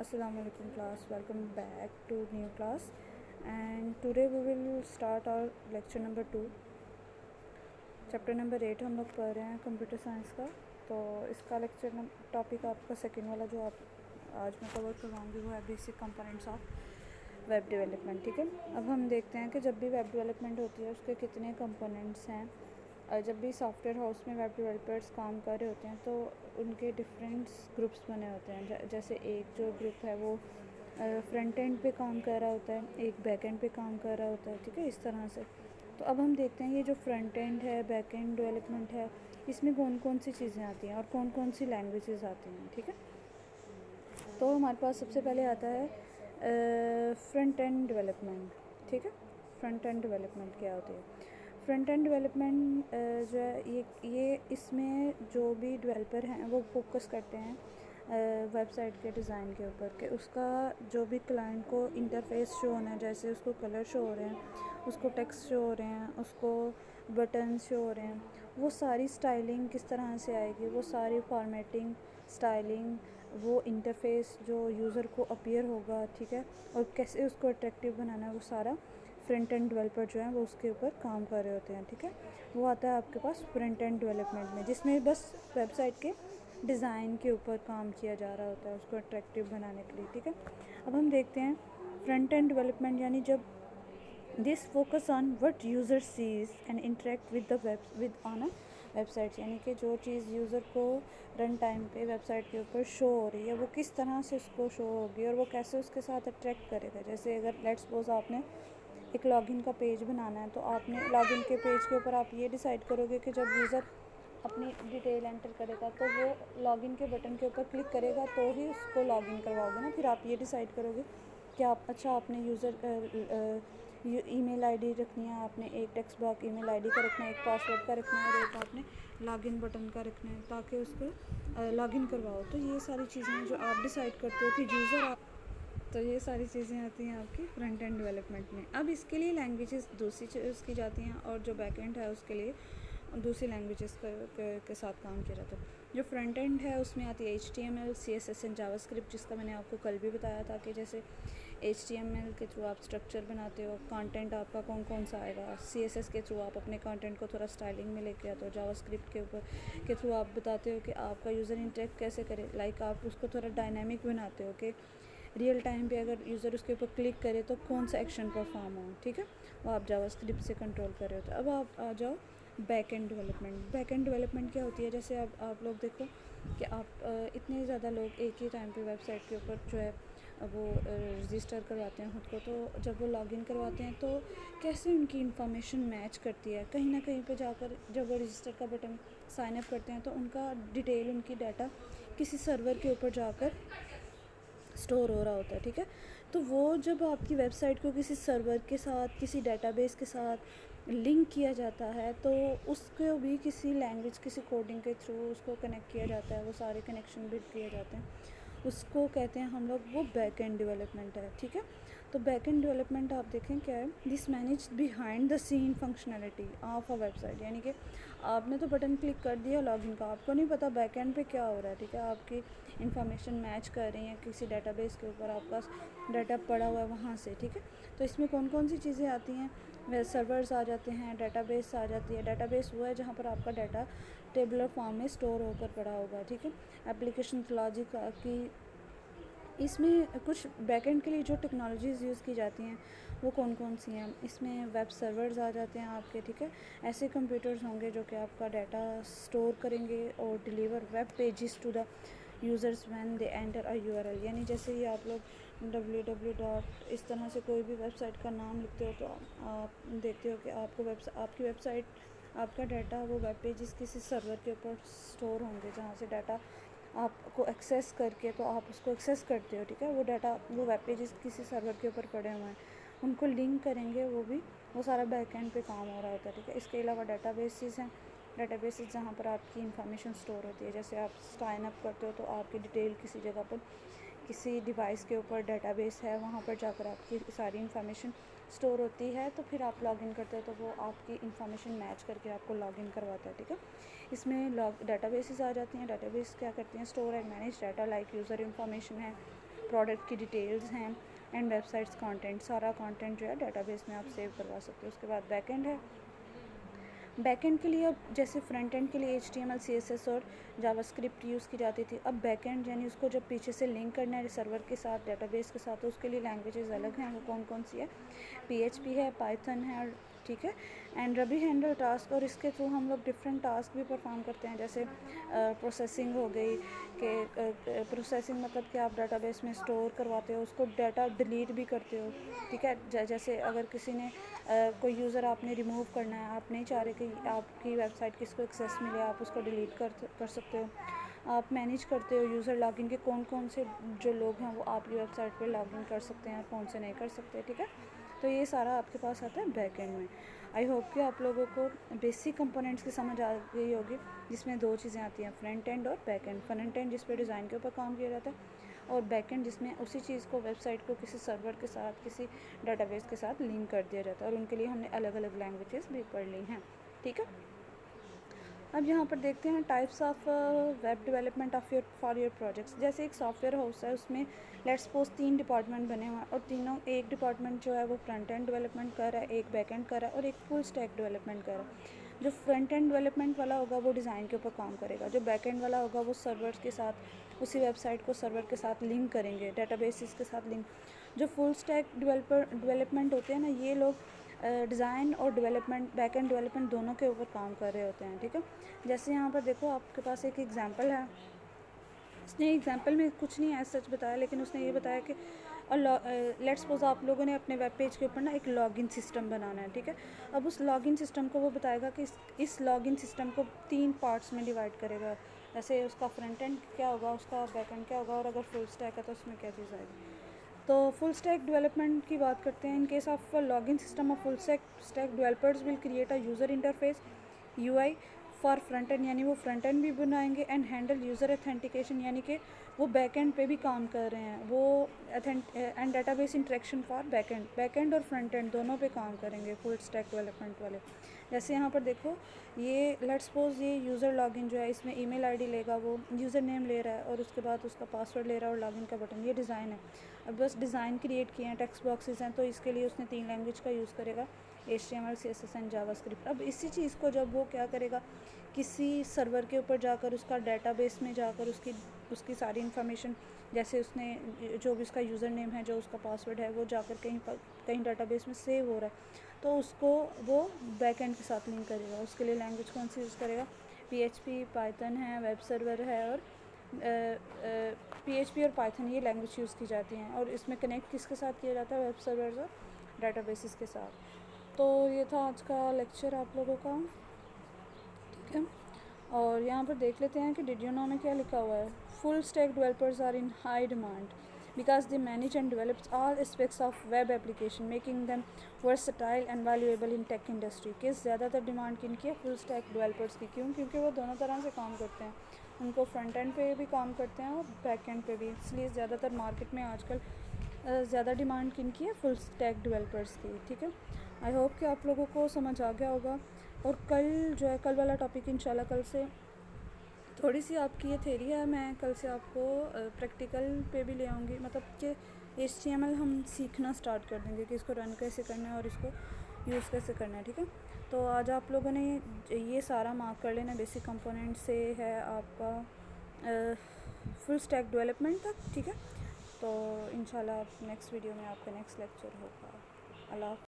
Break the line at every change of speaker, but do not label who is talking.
Assalamu alaikum class, welcome back to new class and today we will start our lecture number 2 chapter number 8 हम लोग पढ़ रहे हैं computer science का। तो इसका लेक्चर टॉपिक आपका सेकंड वाला जो आप आज मैं कवर करवाऊँगी वो है basic components of web development. ठीक है, अब हम देखते हैं कि जब भी वेब डेवलपमेंट होती है उसके कितने कंपोनेंट्स हैं। जब भी सॉफ्टवेयर हाउस में वेब डेवलपर्स काम कर रहे होते हैं तो उनके डिफरेंट ग्रुप्स बने होते हैं। जैसे एक जो ग्रुप है वो फ्रंट एंड पे काम कर रहा होता है, एक बैक एंड पे काम कर रहा होता है। ठीक है, इस तरह से। तो अब हम देखते हैं ये जो फ्रंट एंड है, बैक एंड डेवलपमेंट है, इसमें कौन कौन सी चीज़ें आती हैं और कौन कौन सी लैंग्वेजेस आती हैं। ठीक है, तो हमारे पास सबसे पहले आता है फ्रंट एंड डेवलपमेंट। ठीक है, फ्रंट एंड डेवलपमेंट क्या होती है? फ्रंट एंड डेवलपमेंट जो है ये इसमें जो भी डेवलपर हैं वो फोकस करते हैं वेबसाइट के डिज़ाइन के ऊपर कि उसका जो भी क्लाइंट को इंटरफेस शो होना है, जैसे उसको कलर शो हो रहे हैं, उसको टेक्स्ट शो हो रहे हैं, उसको बटन शो हो रहे हैं, वो सारी स्टाइलिंग किस तरह से आएगी, वो सारी फॉर्मेटिंग स्टाइलिंग, वो इंटरफेस जो यूज़र को अपीयर होगा, ठीक है, और कैसे उसको अट्रैक्टिव बनाना है, वो सारा फ्रंट एंड डेवलपर जो है वो उसके ऊपर काम कर रहे होते हैं। ठीक है, वो आता है आपके पास फ्रंट एंड डेवलपमेंट में, जिसमें बस वेबसाइट के डिज़ाइन के ऊपर काम किया जा रहा होता है उसको अट्रैक्टिव बनाने के लिए। ठीक है, अब हम देखते हैं फ्रंट एंड डेवलपमेंट यानी जब this focus on what user sees and interact with the web with on a website, यानी कि जो चीज़ यूज़र को रन टाइम पे वेबसाइट के ऊपर शो हो रही है वो किस तरह से उसको शो होगी और वो कैसे उसके साथ अट्रैक्ट करेगा। जैसे अगर लेट्स सपोज आपने एक लॉगिन का पेज बनाना है तो आपने लॉगिन के पेज के ऊपर आप ये डिसाइड करोगे कि जब यूज़र अपनी डिटेल एंटर करेगा तो वो लॉगिन के बटन के ऊपर क्लिक करेगा तो ही उसको लॉगिन करवाओगे ना। फिर आप ये डिसाइड करोगे कि आप आपने यूज़र ईमेल आईडी रखनी है, आपने एक टेक्स्ट बॉक्स ईमेल आईडी का रखना है, एक पासवर्ड का रखना है और एक आपने लॉगिन बटन का रखना है ताकि उसको लॉगिन करवाओ। तो ये सारी चीज़ें जो आप डिसाइड करते हो कि यूज़र तो ये सारी चीज़ें आती हैं आपकी फ्रंट एंड डेवलपमेंट में। अब इसके लिए लैंग्वेजेस दूसरी चूज़ की जाती हैं और जो बैक एंड है उसके लिए दूसरी लैंग्वेजेस के साथ काम किया जाता है। जो फ्रंट एंड है उसमें आती है HTML, CSS एंड जावास्क्रिप्ट, जिसका मैंने आपको कल भी बताया था कि जैसे HTML के थ्रू आप स्ट्रक्चर बनाते हो, कंटेंट आपका कौन कौन सा आएगा, CSS के थ्रू आप अपने कंटेंट को थोड़ा स्टाइलिंग में लेके आते हो, जावास्क्रिप्ट के थ्रू आप बताते हो कि आपका यूज़र इंटरेक्ट कैसे करे, लाइक आप उसको थोड़ा डायनामिक बनाते हो कि रियल टाइम पे अगर यूज़र उसके ऊपर क्लिक करे तो कौन सा एक्शन परफॉर्म हो। ठीक है, वो आप जावास्क्रिप्ट से कंट्रोल कर रहे हो। तो अब आप आ जाओ back and development. Back and development क्या होती है? जैसे अब आप लोग देखो कि आप इतने ज़्यादा लोग एक ही टाइम पे वेबसाइट के ऊपर जो है वो रजिस्टर करवाते हैं खुद को, तो जब वो लॉगिन करवाते हैं तो कैसे उनकी इन्फॉर्मेशन मैच करती है। कहीं ना कहीं पे जाकर जब वो रजिस्टर का बटन साइन अप करते हैं तो उनका डिटेल, उनकी डाटा किसी सर्वर के ऊपर जाकर स्टोर हो रहा होता है। ठीक है, तो वो जब आपकी वेबसाइट को किसी सर्वर के साथ, किसी डेटाबेस के साथ लिंक किया जाता है तो उसको भी किसी लैंग्वेज, किसी कोडिंग के थ्रू उसको कनेक्ट किया जाता है, वो सारे कनेक्शन बिल्ड किए जाते हैं, उसको कहते हैं हम लोग वो बैक एंड डेवलपमेंट है। ठीक है, तो बैक एंड डेवलपमेंट आप देखें क्या है, this manage behind the scene functionality of a website, यानी कि आपने तो बटन क्लिक कर दिया लॉगिन का, आपको नहीं पता बैक एंड पे क्या हो रहा है। ठीक है, आपकी इन्फॉर्मेशन मैच कर रही है किसी डेटाबेस के ऊपर, आपका डाटा पड़ा हुआ है वहाँ से। ठीक है, तो इसमें कौन कौन सी चीज़ें आती हैं? सर्वर्स आ जाते हैं, डेटाबेस आ जाती है। डेटाबेस वो है जहाँ पर आपका डाटा टेबुलर फॉर्म में स्टोर होकर पड़ा होगा। ठीक है, एप्लीकेशन लॉजिक की, इसमें कुछ बैकएंड के लिए जो टेक्नोलॉजीज़ यूज़ की जाती हैं वो कौन कौन सी हैं? इसमें वेब सर्वर्स आ जाते हैं आपके। ठीक है, ऐसे कंप्यूटर्स होंगे जो कि आपका डाटा स्टोर करेंगे और deliver web pages to the users when they enter a URL, यानी जैसे ही आप लोग www. इस तरह से कोई भी वेबसाइट का नाम लिखते हो तो आप देखते हो कि आपकी वेबसाइट, आपका डाटा, वो वेब पेजेस किसी सर्वर के ऊपर स्टोर होंगे जहाँ से डाटा आपको एक्सेस करके तो आप उसको एक्सेस करते हो। ठीक है, वो डाटा, वो वेब पेजेस किसी सर्वर के ऊपर पड़े हुए हैं, उनको लिंक करेंगे, वो सारा बैक एंड पे काम हो रहा होता है। ठीक है, इसके अलावा डेटाबेसेस हैं, डेटाबेसेस जहाँ पर आपकी इन्फॉर्मेशन स्टोर होती है। जैसे आप साइन अप करते हो तो आपकी डिटेल किसी जगह पर, किसी डिवाइस के ऊपर डेटाबेस है, वहाँ पर जाकर आपकी सारी इन्फॉर्मेशन स्टोर होती है, तो फिर आप लॉगिन करते हो तो वो आपकी इन्फॉर्मेशन मैच करके आपको लॉगिन करवाता है। ठीक है, इसमें डेटाबेसेस आ जाती हैं। डेटाबेस क्या करती हैं? Store and manage data like user information है, प्रोडक्ट की डिटेल्स हैं एंड वेबसाइट्स कंटेंट, सारा कंटेंट जो है डेटाबेस में आप सेव करवा सकते हो। उसके बाद बैकएंड है। बैकएंड के लिए अब जैसे फ्रंट एंड के लिए HTML CSS और जावास्क्रिप्ट यूज़ की जाती थी, अब बैकएंड यानी उसको जब पीछे से लिंक करना है सर्वर के साथ, डेटाबेस के साथ, तो उसके लिए लैंग्वेजेस अलग हैं। वो कौन कौन सी है? PHP है, पाइथन है, ठीक है, एंड रबी हैंडल टास्क, और इसके थ्रू हम लोग डिफरेंट टास्क भी परफॉर्म करते हैं, जैसे प्रोसेसिंग हो गई कि प्रोसेसिंग मतलब कि आप डेटाबेस में स्टोर करवाते हो, उसको डाटा डिलीट भी करते हो, ठीक है। जैसे अगर किसी ने कोई यूज़र आपने रिमूव करना है, आप नहीं चाह रहे कि आपकी वेबसाइट किसको एक्सेस मिले, आप उसको डिलीट कर सकते हो। आप मैनेज करते हो यूज़र लॉगिन के कौन कौन से जो लोग हैं वो आपकी वेबसाइट पे लॉगिन कर सकते हैं, कौन से नहीं कर सकते, ठीक है। तो ये सारा आपके पास आता है बैक एंड में। आई होप कि आप लोगों को बेसिक कंपोनेंट्स की समझ आ गई होगी, जिसमें दो चीज़ें आती हैं, फ्रंट एंड और बैक एंड। फ्रंट एंड जिस पे डिज़ाइन के ऊपर काम किया जाता है, और बैक एंड जिसमें उसी चीज़ को, वेबसाइट को किसी सर्वर के साथ, किसी डेटाबेस के साथ लिंक कर दिया जाता है, और उनके लिए हमने अलग अलग लैंग्वेजेस भी पढ़ ली हैं, ठीक है। अब यहाँ पर देखते हैं types of web development for your projects. जैसे एक सॉफ्टवेयर हाउस है, उसमें लेट्स सपोज 3 डिपार्टमेंट बने हुए हैं, और तीनों, एक डिपार्टमेंट जो है वो फ्रंट एंड डेवलपमेंट कर रहा है, एक बैक एंड कर रहा है, और एक फुल स्टैक डेवलपमेंट कर रहा है। जो फ्रंट एंड डेवलपमेंट वाला होगा वो डिज़ाइन के ऊपर काम करेगा, जो बैक एंड वाला होगा वो सर्वर्स के साथ, उसी वेबसाइट को सर्वर के साथ लिंक करेंगे, डेटाबेसिस के साथ लिंक। जो फुल स्टैक डेवलपमेंट होते हैं ना, ये लोग डिज़ाइन और डेवलपमेंट, बैक एंड डेवलपमेंट दोनों के ऊपर काम कर रहे होते हैं, ठीक है। जैसे यहाँ पर देखो, आपके पास एक एग्जांपल है। उसने एग्जांपल में कुछ नहीं है सच बताया, लेकिन उसने ये बताया कि लेट्स सपोज आप लोगों ने अपने वेब पेज के ऊपर ना एक लॉगिन सिस्टम बनाना है, ठीक है। अब उस लॉगिन सिस्टम को वो बताएगा कि इस लॉगिन सिस्टम को 3 पार्ट्स में डिवाइड करेगा। जैसे उसका फ्रंट एंड क्या होगा, उसका बैक एंड क्या होगा, और अगर फुल स्टैक है तो उसमें क्या चीज़ आएगी। तो फुल स्टैक डेवलपमेंट की बात करते हैं। In case of log n system of full stack developers will create a user interface UI for front end, यानी वो फ्रंट एंड भी बनाएंगे, एंड हैंडल यूज़र ऑथेंटिकेशन, यानी कि वो बैक एंड पे भी काम कर रहे हैं, वो and database interaction for back and और फ्रंट एंड दोनों पे काम करेंगे फुल स्टैक डेवलपमेंट वाले। जैसे यहाँ पर देखो, ये लेट्स सपोज ये यूज़र लॉगिन जो है, इसमें ईमेल आईडी लेगा, वो यूज़र नेम ले रहा है, और उसके बाद उसका पासवर्ड ले रहा है, और लॉगिन का बटन, ये डिज़ाइन है। अब बस डिज़ाइन क्रिएट किए हैं, टेक्स्ट बॉक्सेस हैं, तो इसके लिए उसने 3 लैंग्वेज का यूज़ करेगा, HTML CSS एंड जावास्क्रिप्ट। अब इसी चीज़ को जब वो क्या करेगा, किसी सर्वर के ऊपर जाकर, उसका डेटाबेस में जाकर, उसकी सारी इन्फॉर्मेशन, जैसे उसने जो भी उसका यूज़र नेम है, जो उसका पासवर्ड है, वो जाकर कहीं डेटाबेस में सेव हो रहा है, तो उसको वो बैक एंड के साथ लिंक करेगा। उसके लिए लैंग्वेज कौन सी यूज़ करेगा? PHP, पाइथन है, वेब सर्वर है, और PHP और पाइथन ये लैंग्वेज यूज़ की जाती हैं, और इसमें कनेक्ट किसके साथ किया जाता है? वेब सर्वर्स और डेटाबेसिस के साथ। तो ये था आज का लेक्चर आप लोगों का, ठीक है। और यहाँ पर देख लेते हैं कि डिड यू नो में क्या लिखा हुआ है। Full stack developers are in high demand because they manage and develops all aspects of web application, making them versatile and valuable in tech industry। किस ज़्यादातर डिमांड किनकी है? फुल स्टैक डेवलपर्स की। क्यों? क्योंकि वो दोनों तरह से काम करते हैं, उनको फ्रंट एंड पे भी काम करते हैं और बैक एंड पे भी, इसलिए ज़्यादातर मार्केट में आजकल ज़्यादा डिमांड किनकी है? फुल स्टैक डेवलपर्स की, ठीक है। आई होप कि आप लोगों को समझ आ गया होगा। और कल जो है, कल वाला टॉपिक इंशाल्लाह कल से थोड़ी सी आपकी ये थ्योरी है, मैं कल से आपको प्रैक्टिकल पे भी ले आऊँगी, मतलब कि HTML हम सीखना स्टार्ट कर देंगे कि इसको रन कैसे करना है और इसको यूज़ कैसे करना है, ठीक है। तो आज आप लोगों ने ये सारा मार्क कर लेना, बेसिक कंपोनेंट से है आपका फुल स्टैक डेवलपमेंट तक, ठीक है। तो इंशाल्लाह नेक्स्ट वीडियो में आपका नेक्स्ट लेक्चर होगा। अल्लाह।